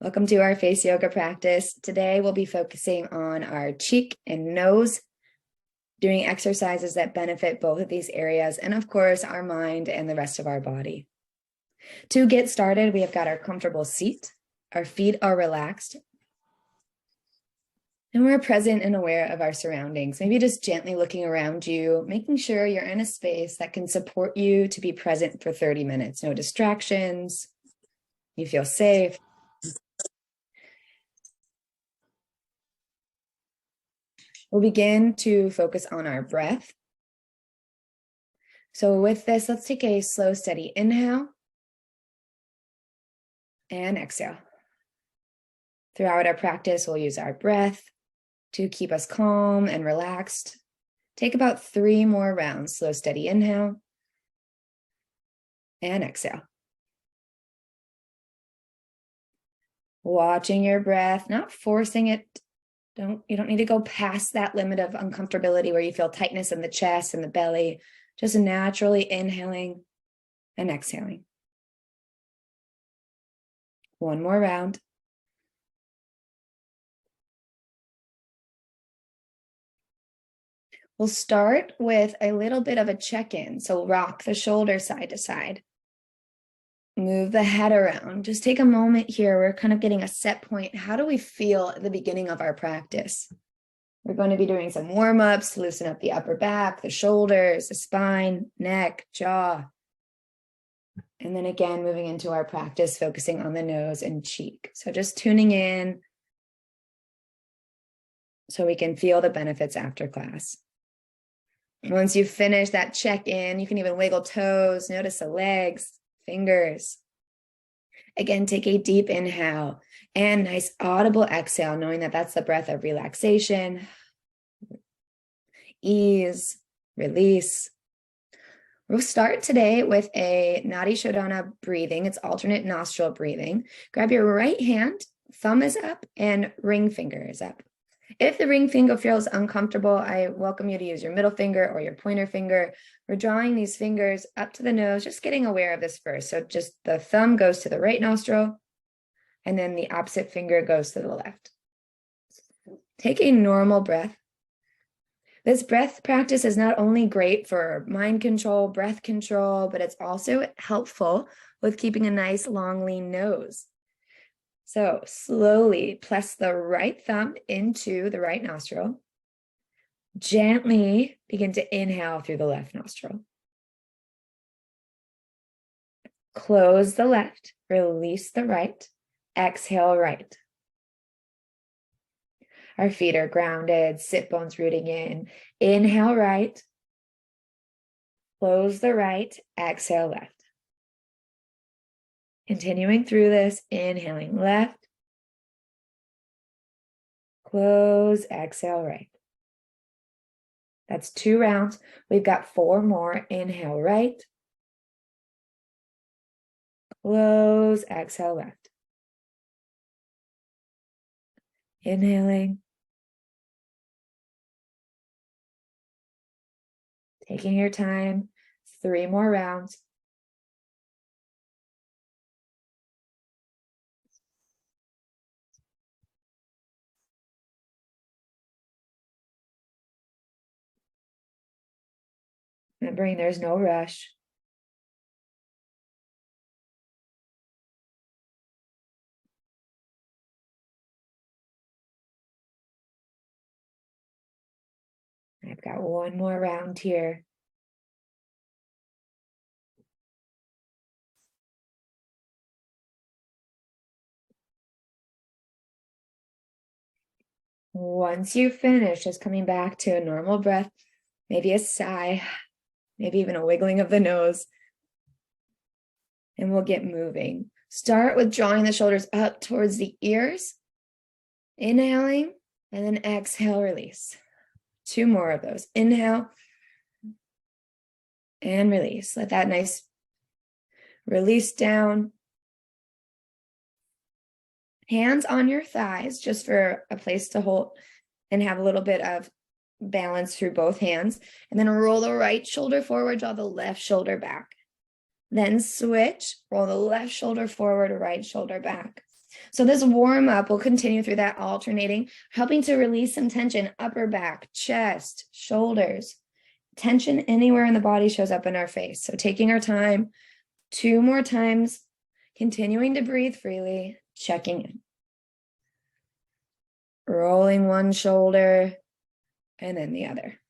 Welcome to our face yoga practice. Today we'll be focusing on our cheek and nose, doing exercises that benefit both of these areas, and of course, our mind and the rest of our body. To get started, we have got our comfortable seat. Our feet are relaxed. And we're present and aware of our surroundings. Maybe just gently looking around you, making sure you're in a space that can support you to be present for 30 minutes. No distractions. You feel safe. We'll begin to focus on our breath. So with this, let's take a slow, steady inhale and exhale. Throughout our practice, we'll use our breath to keep us calm and relaxed. Take about 3 more rounds. Slow, steady inhale and exhale. Watching your breath, not forcing it. You don't need to go past that limit of uncomfortability where you feel tightness in the chest and the belly. Just naturally inhaling and exhaling. 1 more round. We'll start with a little bit of a check-in. So rock the shoulders side to side. Move the head around. Just take a moment here. We're kind of getting a set point. How do we feel at the beginning of our practice? We're going to be doing some warm-ups to loosen up the upper back, the shoulders, the spine, neck, jaw. And then again, moving into our practice, focusing on the nose and cheek. So just tuning in so we can feel the benefits after class. Once you finish that check-in, you can even wiggle toes, notice the legs, fingers. Again, take a deep inhale and nice audible exhale, knowing that that's the breath of relaxation, ease, release. We'll start today with a Nadi Shodhana breathing. It's alternate nostril breathing. Grab your right hand, thumb is up, and ring finger is up. If the ring finger feels uncomfortable, I welcome you to use your middle finger or your pointer finger. We're drawing these fingers up to the nose, just getting aware of this first. So just the thumb goes to the right nostril, and then the opposite finger goes to the left. Take a normal breath. This breath practice is not only great for mind control, breath control, but it's also helpful with keeping a nice long lean nose. So slowly press the right thumb into the right nostril. Gently begin to inhale through the left nostril. Close the left, release the right, exhale right. Our feet are grounded, sit bones rooting in. Inhale right, close the right, exhale left. Continuing through this, inhaling left, close, exhale right. That's 2 rounds. We've got 4 more. Inhale right, close, exhale left. Inhaling, taking your time, 3 more rounds. Remembering there's no rush. I've got 1 more round here. Once you finish, just coming back to a normal breath, maybe a sigh, maybe even a wiggling of the nose, and we'll get moving. Start with drawing the shoulders up towards the ears, inhaling, and then exhale, release. 2 more of those. Inhale and release. Let that nice release down. Hands on your thighs, just for a place to hold and have a little bit of balance through both hands. And then roll the right shoulder forward, draw the left shoulder back. Then switch, roll the left shoulder forward, right shoulder back. So this warm up will continue through that alternating, helping to release some tension, upper back, chest, shoulders. Tension anywhere in the body shows up in our face. So taking our time, 2 more times, continuing to breathe freely, checking in. Rolling one shoulder and then the other.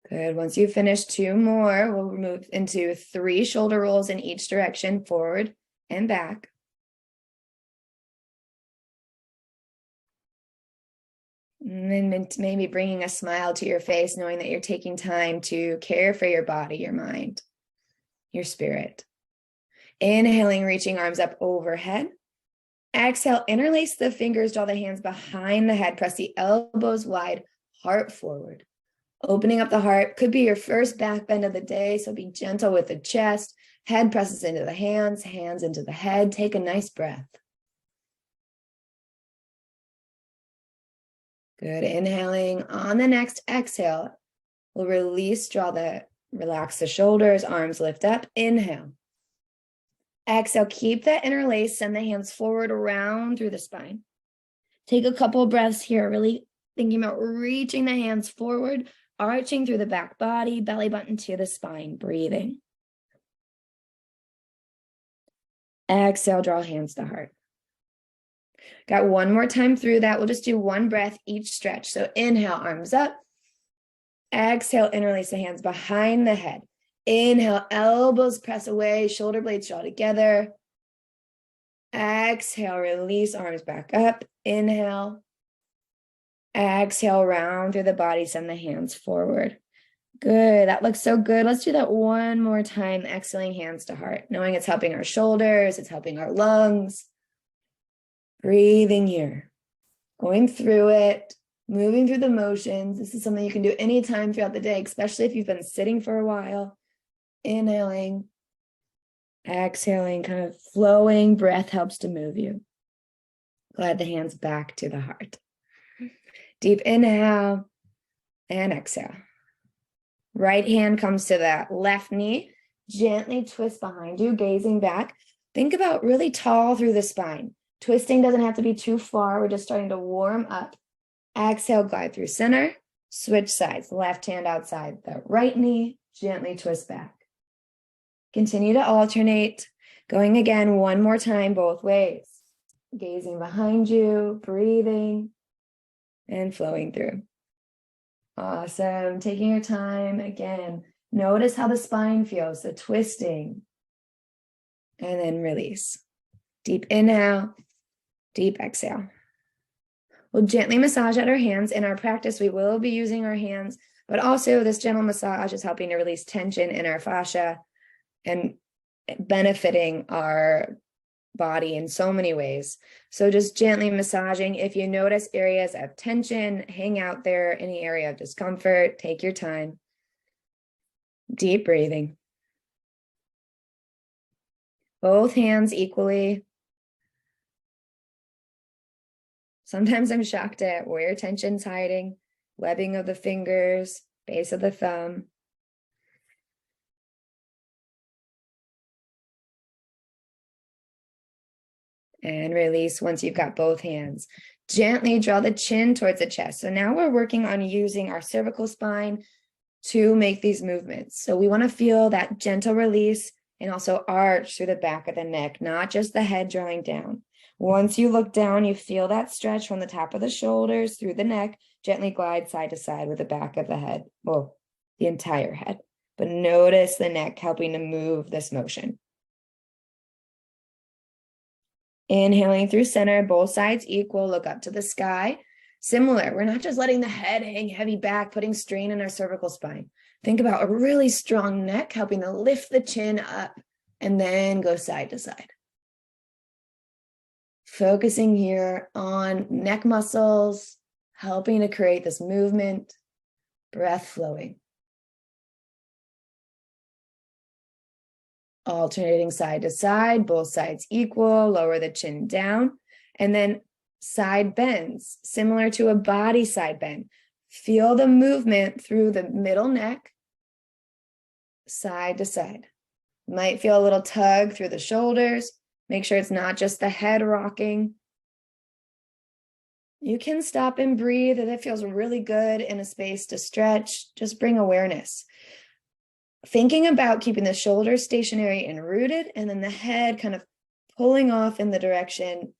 Good. Once you finish 2 more, we'll move into 3 shoulder rolls in each direction, forward and back. And then maybe bringing a smile to your face, knowing that you're taking time to care for your body, your mind, your spirit. Inhaling, reaching arms up overhead. Exhale, interlace the fingers, draw the hands behind the head, press the elbows wide, heart forward. Opening up the heart could be your first back bend of the day, so be gentle with the chest. Head presses into the hands, hands into the head. Take a nice breath. Good. Inhaling. On the next exhale, we'll release, relax the shoulders, arms lift up. Inhale. Exhale, keep that interlace, send the hands forward, around through the spine. Take a couple breaths here, really thinking about reaching the hands forward, arching through the back body, belly button to the spine, breathing. Exhale, draw hands to heart. Got one more time through that. We'll just do one breath each stretch. So inhale, arms up. Exhale, interlace the hands behind the head. Inhale, elbows press away, shoulder blades draw together. Exhale, release, arms back up. Inhale. Exhale, round through the body, send the hands forward. Good, that looks so good. Let's do that one more time, exhaling, hands to heart, knowing it's helping our shoulders, it's helping our lungs. Breathing here, going through it, moving through the motions. This is something you can do anytime throughout the day, especially if you've been sitting for a while. Inhaling, exhaling, kind of flowing. Breath helps to move you. Glide the hands back to the heart. Deep inhale and exhale. Right hand comes to the left knee. Gently twist behind you, gazing back. Think about really tall through the spine. Twisting doesn't have to be too far. We're just starting to warm up. Exhale, glide through center. Switch sides. Left hand outside the right knee. Gently twist back. Continue to alternate. Going again one more time, both ways. Gazing behind you, breathing, and flowing through. Awesome. Taking your time again. Notice how the spine feels, the twisting. And then release. Deep inhale, deep exhale. We'll gently massage at our hands. In our practice, we will be using our hands, but also this gentle massage is helping to release tension in our fascia and benefiting our body in so many ways. So just gently massaging. If you notice areas of tension, hang out there. Any area of discomfort, take your time. Deep breathing. Both hands equally. Sometimes I'm shocked at where tension's hiding. Webbing of the fingers, base of the thumb. And release once you've got both hands. Gently draw the chin towards the chest. So now we're working on using our cervical spine to make these movements. So we want to feel that gentle release and also arch through the back of the neck, not just the head drawing down. Once you look down, you feel that stretch from the top of the shoulders through the neck. Gently glide side to side with the back of the head, well, the entire head. But notice the neck helping to move this motion. Inhaling through center, both sides equal, look up to the sky. Similar, we're not just letting the head hang heavy back, putting strain in our cervical spine. Think about a really strong neck, helping to lift the chin up and then go side to side. Focusing here on neck muscles, helping to create this movement, breath flowing. Alternating side to side, both sides equal, lower the chin down, and then side bends, similar to a body side bend. Feel the movement through the middle neck, side to side. Might feel a little tug through the shoulders, Make sure it's not just the head rocking. You can stop and breathe if it feels really good in a space to stretch. Just bring awareness. Thinking about keeping the shoulders stationary and rooted, and then the head kind of pulling off in the direction,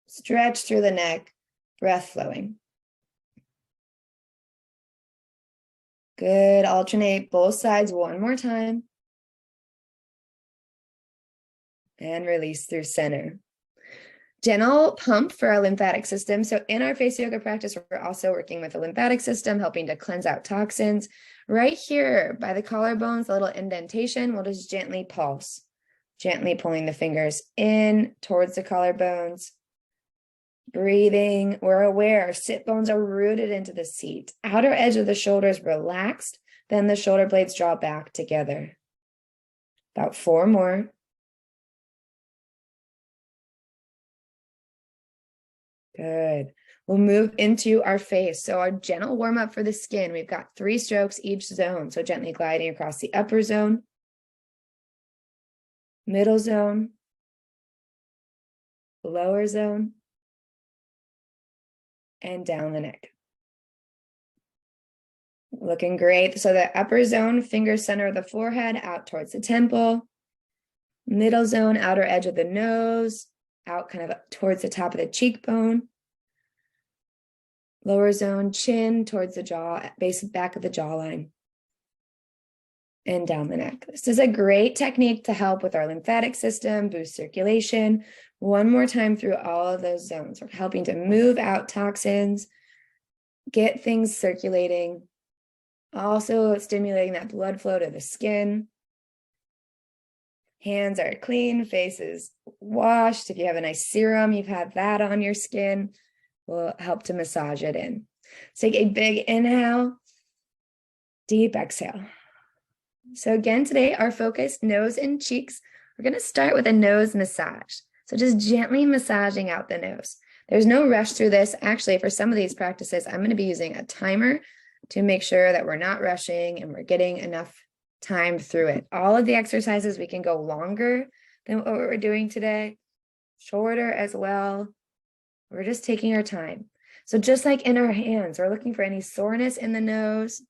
stretch through the neck, breath flowing. Good. Alternate both sides one more time. And release through center. Gentle pump for our lymphatic system. So in our face yoga practice, we're also working with the lymphatic system, helping to cleanse out toxins. Right here by the collarbones, a little indentation, we'll just gently pulse, gently pulling the fingers in towards the collarbones. Breathing, we're aware our sit bones are rooted into the seat. Outer edge of the shoulders relaxed, then the shoulder blades draw back together. About 4 more. Good. We'll move into our face. So our gentle warm up for the skin. We've got 3 strokes each zone. So gently gliding across the upper zone, middle zone, lower zone, and down the neck. Looking great. So the upper zone, finger center of the forehead, out towards the temple. Middle zone, outer edge of the nose, out kind of towards the top of the cheekbone. Lower zone, chin towards the jaw, base back of the jawline. And down the neck. This is a great technique to help with our lymphatic system, boost circulation. One more time through all of those zones. We're helping to move out toxins, get things circulating, also stimulating that blood flow to the skin. Hands are clean, face is washed. If you have a nice serum, you've had that on your skin, will help to massage it in. Let's take a big inhale, deep exhale. So again, today, our focus, nose and cheeks. We're going to start with a nose massage. So just gently massaging out the nose. There's no rush through this. Actually, for some of these practices, I'm going to be using a timer to make sure that we're not rushing and we're getting enough time through it. All of the exercises, we can go longer than what we're doing today, shorter as well. We're just taking our time. So just like in our hands, we're looking for any soreness in the nose.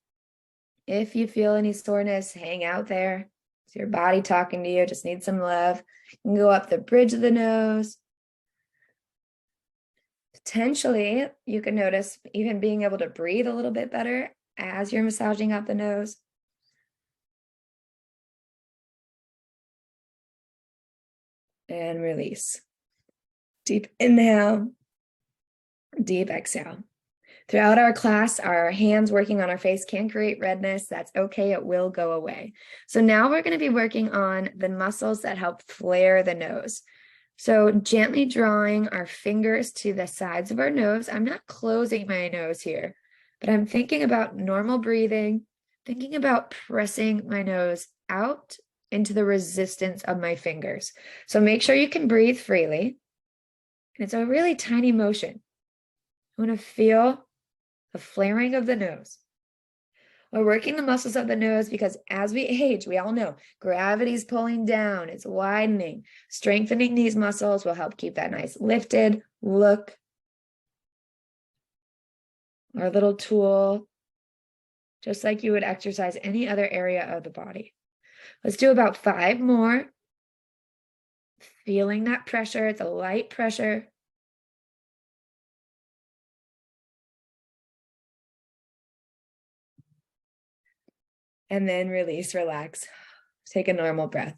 If you feel any soreness, hang out there. It's your body talking to you, just need some love. You can go up the bridge of the nose. Potentially, you can notice even being able to breathe a little bit better as you're massaging out the nose. And release. Deep inhale, deep exhale. Throughout our class, our hands working on our face can create redness. That's okay, it will go away. So now we're going to be working on the muscles that help flare the nose. So gently drawing our fingers to the sides of our nose. I'm not closing my nose here, but I'm thinking about normal breathing, thinking about pressing my nose out into the resistance of my fingers. So make sure you can breathe freely. And it's a really tiny motion. I want to feel the flaring of the nose. We're working the muscles of the nose because as we age, we all know gravity's pulling down, it's widening. Strengthening these muscles will help keep that nice lifted look. Our little tool, just like you would exercise any other area of the body. Let's do about 5 more. Feeling that pressure, it's a light pressure. And then release, relax. Take a normal breath.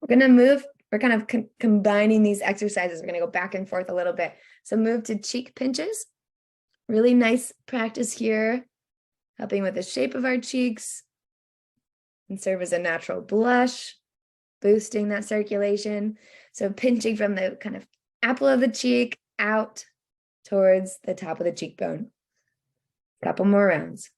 We're going to move. We're kind of combining these exercises. We're going to go back and forth a little bit. So move to cheek pinches. Really nice practice here, helping with the shape of our cheeks and serve as a natural blush, boosting that circulation. So pinching from the kind of apple of the cheek out towards the top of the cheekbone. Couple more rounds.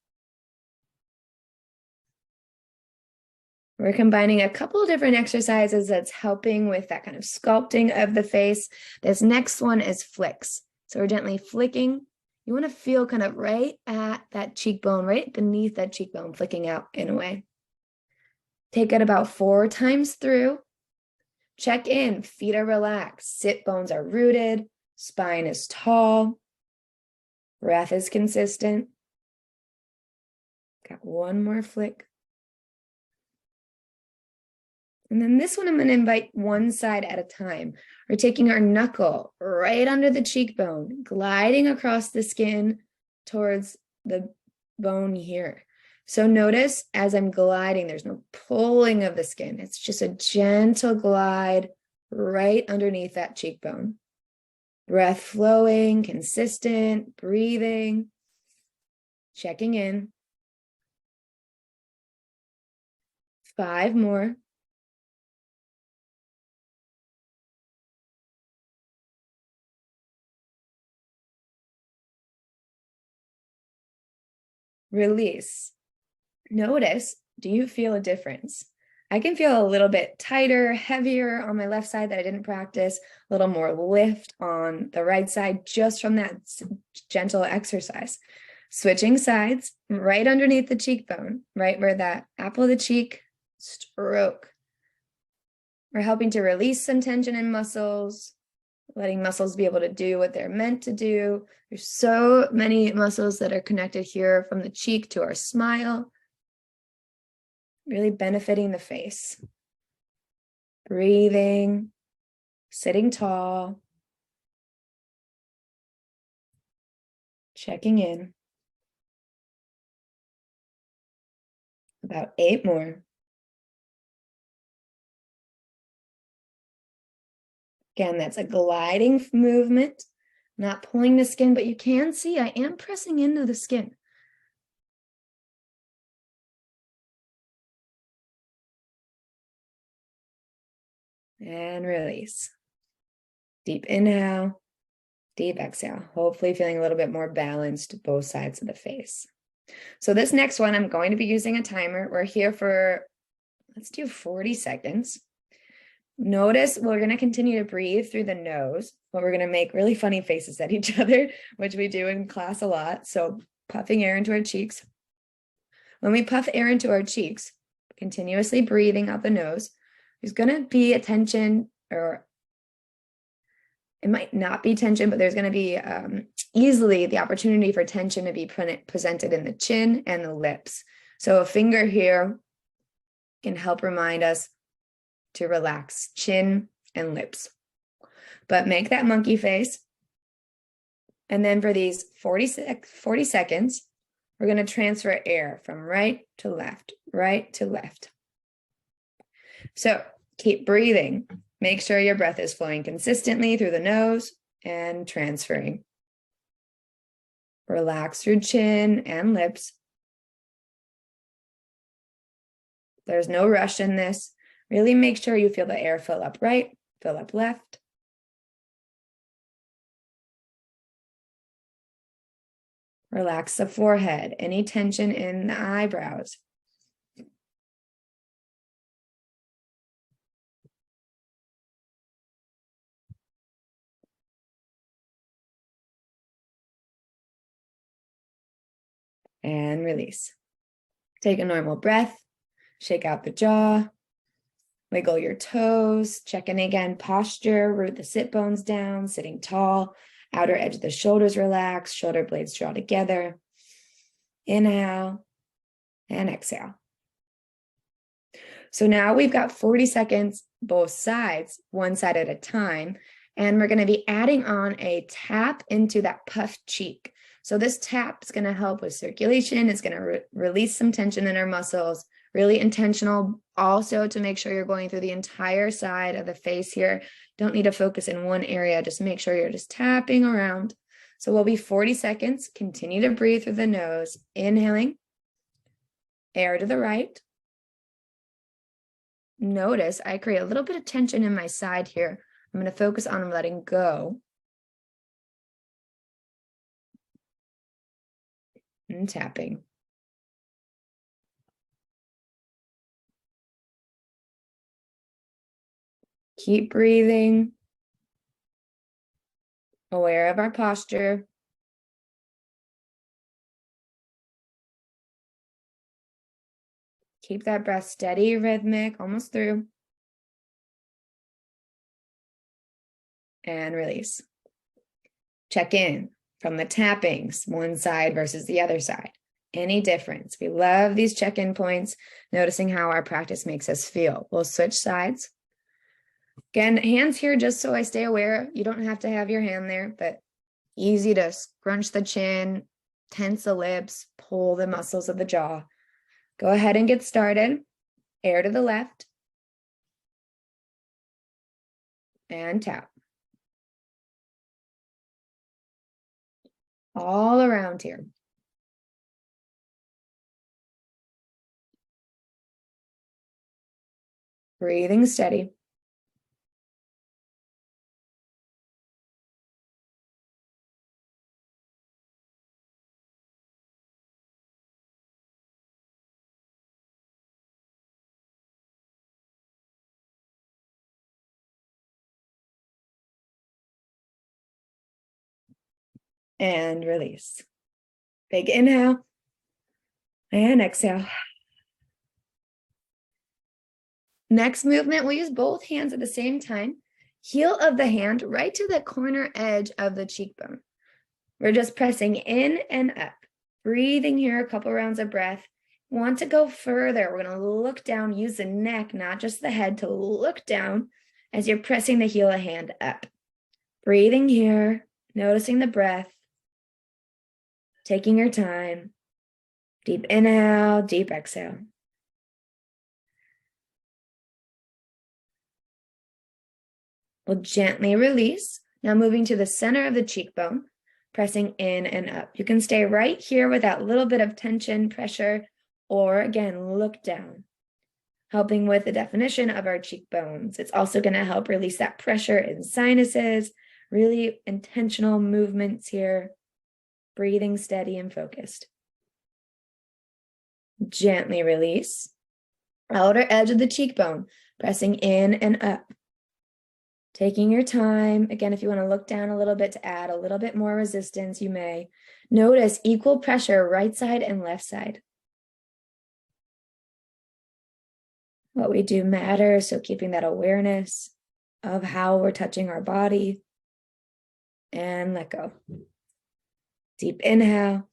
We're combining a couple of different exercises that's helping with that kind of sculpting of the face. This next one is flicks. So we're gently flicking. You want to feel kind of right at that cheekbone, right beneath that cheekbone, flicking out in a way. Take it about 4 times through. Check in, feet are relaxed, sit bones are rooted, spine is tall, breath is consistent. Got one more flick. And then this one, I'm going to invite one side at a time. We're taking our knuckle right under the cheekbone, gliding across the skin towards the bone here. So notice as I'm gliding, there's no pulling of the skin. It's just a gentle glide right underneath that cheekbone. Breath flowing, consistent, breathing, checking in. 5 more. Release. Notice, do you feel a difference? I can feel a little bit tighter, heavier on my left side that I didn't practice, a little more lift on the right side just from that gentle exercise. Switching sides, right underneath the cheekbone, right where that apple of the cheek stroke. We're helping to release some tension in muscles, letting muscles be able to do what they're meant to do. There's so many muscles that are connected here from the cheek to our smile, really benefiting the face. Breathing, sitting tall, checking in. About 8 more. Again, that's a gliding movement, not pulling the skin, but you can see I am pressing into the skin. And release. Deep inhale, deep exhale. Hopefully feeling a little bit more balanced both sides of the face. So this next one, I'm going to be using a timer. We're here for, let's do 40 seconds. Notice we're going to continue to breathe through the nose, but we're going to make really funny faces at each other, which we do in class a lot. So puffing air into our cheeks. When we puff air into our cheeks, continuously breathing out the nose, there's going to be a tension, or it might not be tension, but there's going to be easily the opportunity for tension to be presented in the chin and the lips. So a finger here can help remind us to relax chin and lips. But make that monkey face. And then for these 40 seconds, we're going to transfer air from right to left, right to left. So keep breathing. Make sure your breath is flowing consistently through the nose and transferring. Relax through chin and lips. There's no rush in this. Really make sure you feel the air fill up right, fill up left. Relax the forehead, any tension in the eyebrows. And release. Take a normal breath, shake out the jaw, wiggle your toes, check in again, posture, root the sit bones down, sitting tall, outer edge of the shoulders relax, shoulder blades draw together. Inhale and exhale. So now we've got 40 seconds, both sides, one side at a time, and we're going to be adding on a tap into that puffed cheek. So this tap is going to help with circulation. It's going to release some tension in our muscles, really intentional also to make sure you're going through the entire side of the face here. Don't need to focus in one area. Just make sure you're just tapping around. So we'll be 40 seconds. Continue to breathe through the nose, inhaling, air to the right. Notice I create a little bit of tension in my side here. I'm going to focus on letting go. And tapping. Keep breathing. Aware of our posture. Keep that breath steady, rhythmic, almost through. and release. Check in from the tappings, one side versus the other side. Any difference? We love these check-in points, noticing how our practice makes us feel. We'll switch sides. Again, hands here just so I stay aware. You don't have to have your hand there, but easy to scrunch the chin, tense the lips, pull the muscles of the jaw. Go ahead and get started. Air to the left. And tap. All around here. Breathing steady. And release. Big inhale. And exhale. Next movement, we'll use both hands at the same time. Heel of the hand right to the corner edge of the cheekbone. We're just pressing in and up. Breathing here, a couple rounds of breath. Want to go further. We're going to look down, use the neck, not just the head, to look down as you're pressing the heel of the hand up. Breathing here, noticing the breath. Taking your time. Deep inhale, deep exhale. We'll gently release. Now moving to the center of the cheekbone, pressing in and up. You can stay right here with that little bit of tension, pressure, or again, look down, helping with the definition of our cheekbones. It's also going to help release that pressure in sinuses, really intentional movements here, breathing steady and focused. Gently release. Outer edge of the cheekbone, pressing in and up. Taking your time. Again, if you want to look down a little bit to add a little bit more resistance, you may. Notice equal pressure, right side and left side. What we do matters, so keeping that awareness of how we're touching our body. And let go. Deep inhale,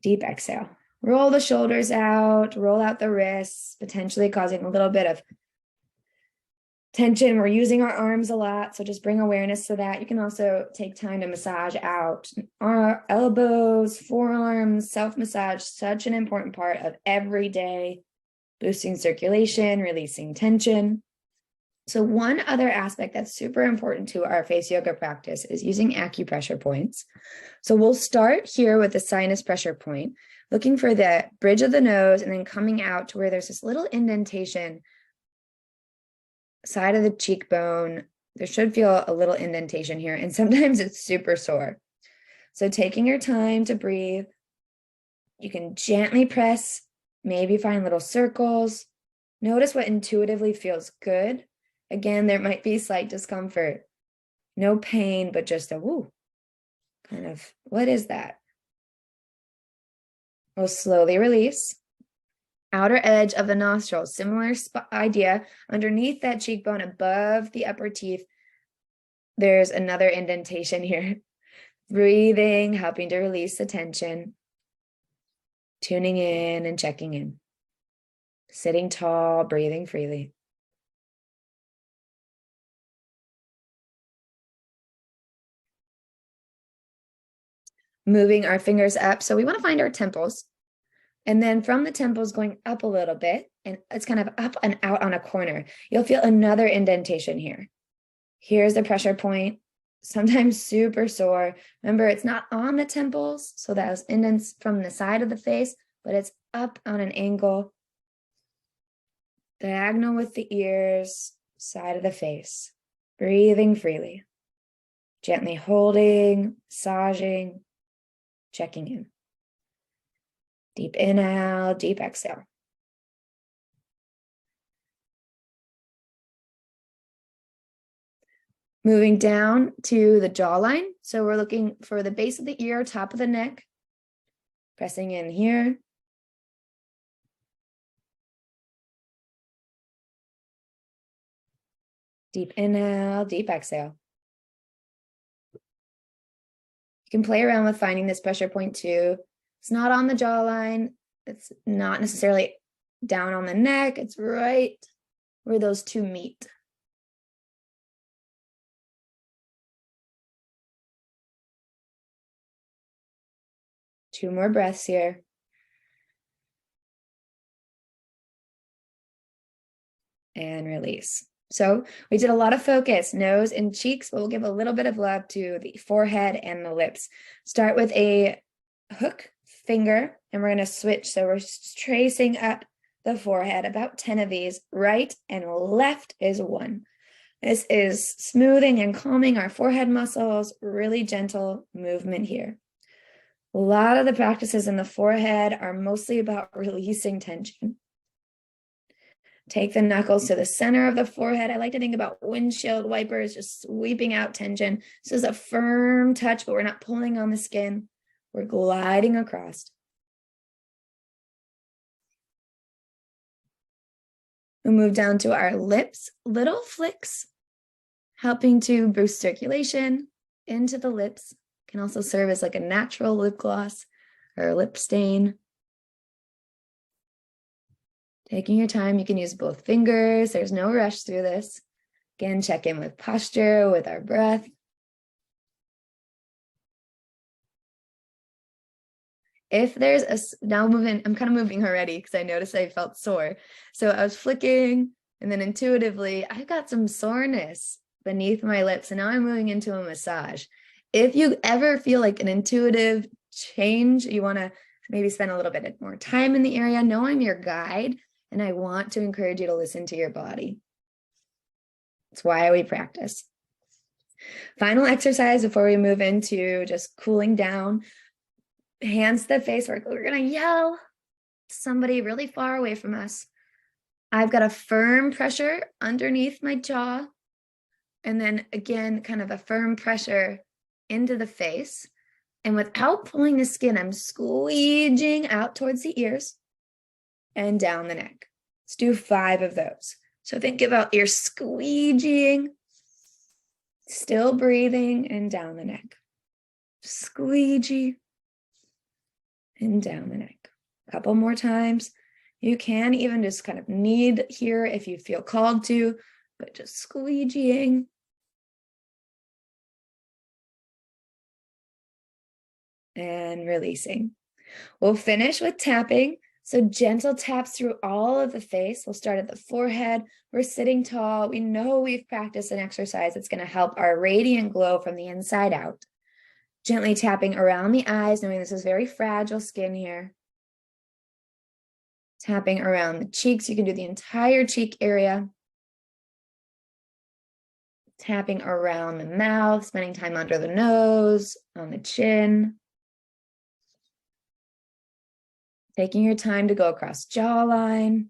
deep exhale. Roll the shoulders out, roll out the wrists, potentially causing a little bit of tension. We're using our arms a lot, so just bring awareness to that. You can also take time to massage out our elbows, forearms, self-massage, such an important part of every day, boosting circulation, releasing tension. So one other aspect that's super important to our face yoga practice is using acupressure points. So we'll start here with the sinus pressure point, looking for the bridge of the nose and then coming out to where there's this little indentation side of the cheekbone. There should feel a little indentation here, and sometimes it's super sore. So taking your time to breathe, you can gently press, maybe find little circles. Notice what intuitively feels good. Again, there might be slight discomfort. No pain, but just a woo. Kind of, what is that? We'll slowly release. Outer edge of the nostril, similar idea. Underneath that cheekbone, above the upper teeth, there's another indentation here. Breathing, helping to release the tension. Tuning in and checking in. Sitting tall, breathing freely. Moving our fingers up. So we want to find our temples. And then from the temples going up a little bit, and it's kind of up and out on a corner. You'll feel another indentation here. Here's the pressure point, sometimes super sore. Remember, it's not on the temples, so those indents from the side of the face, but it's up on an angle, diagonal with the ears, side of the face. Breathing freely, gently holding, massaging, checking in. Deep inhale, deep exhale. Moving down to the jawline. So we're looking for the base of the ear, top of the neck. Pressing in here. Deep inhale, deep exhale. You can play around with finding this pressure point too. It's not on the jawline. It's not necessarily down on the neck. It's right where those two meet. Two more breaths here. And release. So we did a lot of focus, nose and cheeks, but we'll give a little bit of love to the forehead and the lips. Start with a hook finger, and we're going to switch. So we're tracing up the forehead, about 10 of these. Right and left is 1. This is smoothing and calming our forehead muscles, really gentle movement here. A lot of the practices in the forehead are mostly about releasing tension. Take the knuckles to the center of the forehead. I like to think about windshield wipers, just sweeping out tension. This is a firm touch, but we're not pulling on the skin. We're gliding across. We'll move down to our lips, little flicks, helping to boost circulation into the lips. Can also serve as like a natural lip gloss or a lip stain. Taking your time, you can use both fingers. There's no rush through this. Again, check in with posture, with our breath. If there's now moving, I'm kind of moving already because I noticed I felt sore. So I was flicking, and then intuitively, I've got some soreness beneath my lips, and now I'm moving into a massage. If you ever feel like an intuitive change, you want to maybe spend a little bit more time in the area, know I'm your guide. And I want to encourage you to listen to your body. That's why we practice. Final exercise before we move into just cooling down. Hands to the face. We're going to yell to somebody really far away from us. I've got a firm pressure underneath my jaw. And then again, kind of a firm pressure into the face. And without pulling the skin, I'm squeeging out towards the ears and down the neck. Let's do 5 of those. So think about your squeegeeing, still breathing, and down the neck. Squeegee and down the neck. A couple more times. You can even just kind of knead here if you feel called to, but just squeegeeing. And releasing. We'll finish with tapping. So gentle taps through all of the face. We'll start at the forehead. We're sitting tall. We know we've practiced an exercise that's going to help our radiant glow from the inside out. Gently tapping around the eyes, knowing this is very fragile skin here. Tapping around the cheeks. You can do the entire cheek area. Tapping around the mouth, spending time under the nose, on the chin. Taking your time to go across jawline,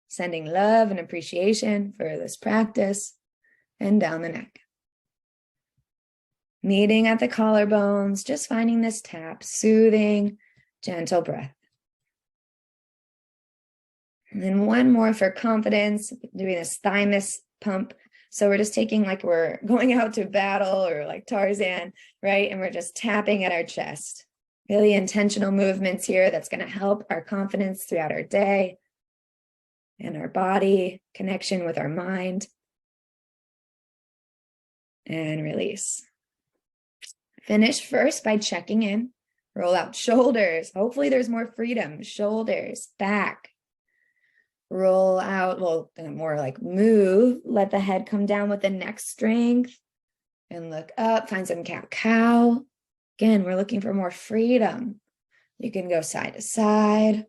sending love and appreciation for this practice, and down the neck. Meeting at the collarbones, just finding this tap, soothing, gentle breath. And then one more for confidence, doing this thymus pump. So we're just taking like we're going out to battle or like Tarzan, right? And we're just tapping at our chest. Really intentional movements here that's going to help our confidence throughout our day and our body, connection with our mind. And release. Finish first by checking in. Roll out shoulders. Hopefully there's more freedom. Shoulders, back. Roll out, well, more like move. Let the head come down with the neck strength. And look up, find some cat-cow. Again, we're looking for more freedom. You can go side to side.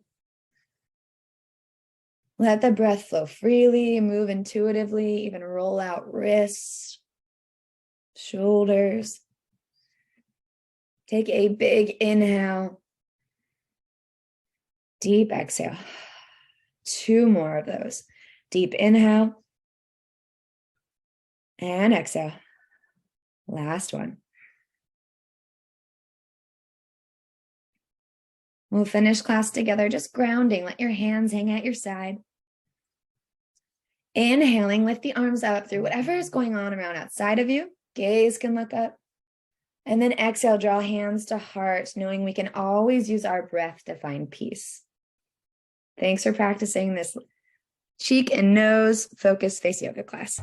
Let the breath flow freely, move intuitively, even roll out wrists, shoulders. Take a big inhale. Deep exhale. 2 more of those. Deep inhale. And exhale. Last one. We'll finish class together, just grounding. Let your hands hang at your side. Inhaling, lift the arms up through whatever is going on around outside of you. Gaze can look up. And then exhale, draw hands to heart, knowing we can always use our breath to find peace. Thanks for practicing this cheek and nose focus face yoga class.